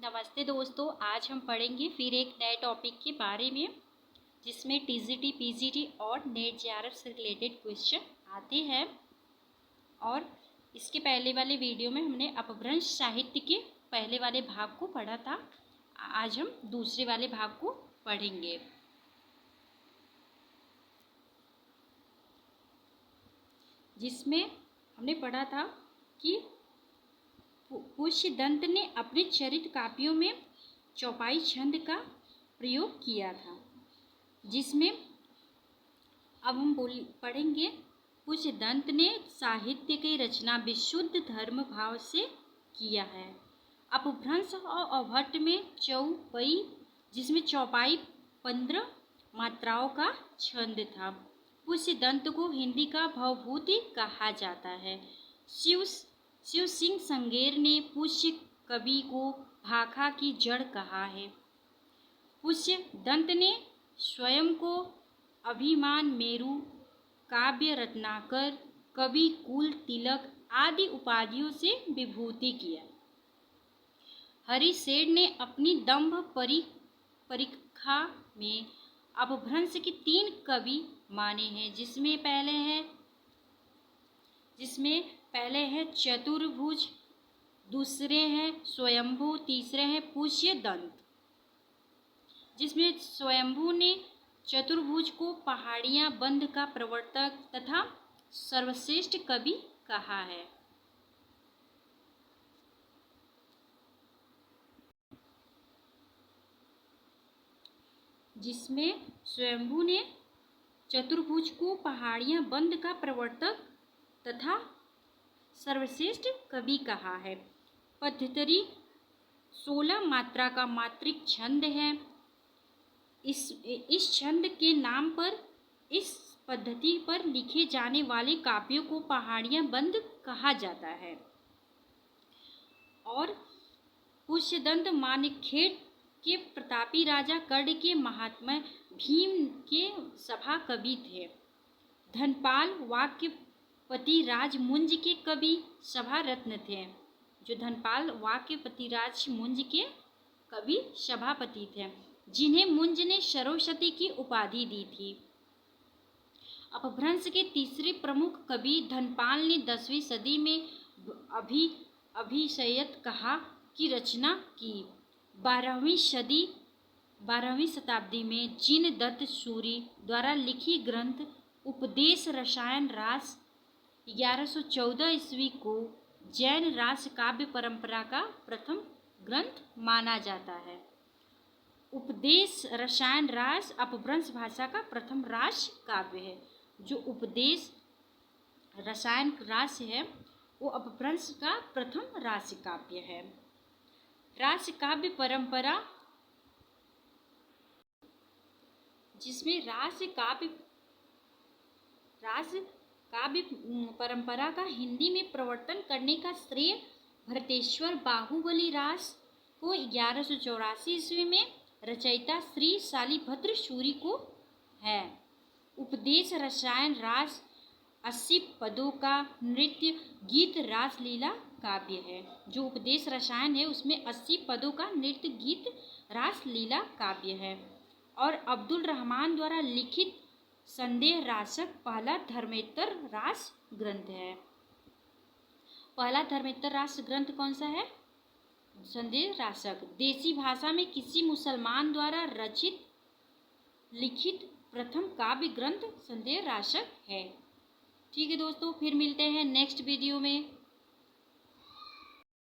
नमस्ते दोस्तों, आज हम पढ़ेंगे फिर एक नए टॉपिक के बारे में जिसमें टीजीटी, पीजीटी और नेट जेआरएफ से रिलेटेड क्वेश्चन आते हैं। और इसके पहले वाले वीडियो में हमने अपभ्रंश साहित्य के पहले वाले भाग को पढ़ा था। आज हम दूसरे वाले भाग को पढ़ेंगे। जिसमें हमने पढ़ा था कि पुष्यदंत ने अपने चरित्र काव्यों में चौपाई छंद का प्रयोग किया था, जिसमें अब हम पढ़ेंगे। पुष्यदंत ने साहित्य की रचना विशुद्ध धर्म भाव से किया है। अपभ्रंश और अभट्ट में चौपाई, जिसमें चौपाई 15 मात्राओं का छंद था। पुष्यदंत को हिंदी का भवभूति कहा जाता है। शिव सिंह संगेर ने पुष्य कवि को भाखा की जड़ कहा है। पुष्यदंत ने स्वयं को अभिमान मेरु, काव्य रत्नाकर, कवि कुल तिलक आदि उपाधियों से विभूति किया। हरिसेठ ने अपनी दंभ परीक्षा में अपभ्रंश के 3 कवि माने हैं, जिसमें पहले है चतुर्भुज, दूसरे हैं स्वयंभू, तीसरे हैं पुष्यदंत। जिसमें स्वयंभू ने चतुर्भुज को पहाड़ियां बंध का प्रवर्तक तथा सर्वश्रेष्ठ कवि कहा है। जिसमें स्वयंभू ने चतुर्भुज को पहाड़ियां बंध का प्रवर्तक तथा सर्वश्रेष्ठ कवि कहा है। पद्धति 16 मात्रा का मात्रिक छंद है। इस छंद के नाम पर इस पद्धति पर लिखे जाने वाले काव्यों को पहाड़ियां बंद कहा जाता है। और पुष्यदंत मानखेड़ के प्रतापी राजा कर्ण के महात्मा भीम के सभा कवि थे। धनपाल वाक्यपति राजमुंज के कवि सभा रत्न थे। जो धनपाल वाक्यपति राजमुंज के कवि सभापति थे, जिन्हें मुंज ने सरस्वती की उपाधि दी थी। अपभ्रंश के तीसरे प्रमुख कवि धनपाल ने 10वीं सदी में अभिशयत कहा की रचना की। 12वीं शताब्दी में जिनदत्त सूरि द्वारा लिखी ग्रंथ उपदेश रसायन रास 1114 ईस्वी को जैन रास काव्य परंपरा का प्रथम ग्रंथ माना जाता है। उपदेश रसायन रास अपभ्रंश भाषा का प्रथम रास काव्य है। जो उपदेश रसायन रास है वो अपभ्रंश का प्रथम रास काव्य है। रास काव्य परंपरा, जिसमें रास काव्य परंपरा का हिंदी में प्रवर्तन करने का श्रेय भरतेश्वर बाहुबली रास को 1184 ईस्वी में रचयिता श्री शालिभद्र सूरि को है। उपदेश रसायन रास 80 पदों का नृत्य गीत रासलीला काव्य है। जो उपदेश रसायन है उसमें 80 पदों का नृत्य गीत रासलीला काव्य है। और अब्दुल रहमान द्वारा लिखित संदेह रासक पहला धर्मेतर रास ग्रंथ है। पहला धर्मेतर रास ग्रंथ कौन सा है? संदेह रासक। देसी भाषा में किसी मुसलमान द्वारा लिखित प्रथम काव्य ग्रंथ संदेह रासक है। ठीक है दोस्तों, फिर मिलते हैं नेक्स्ट वीडियो में।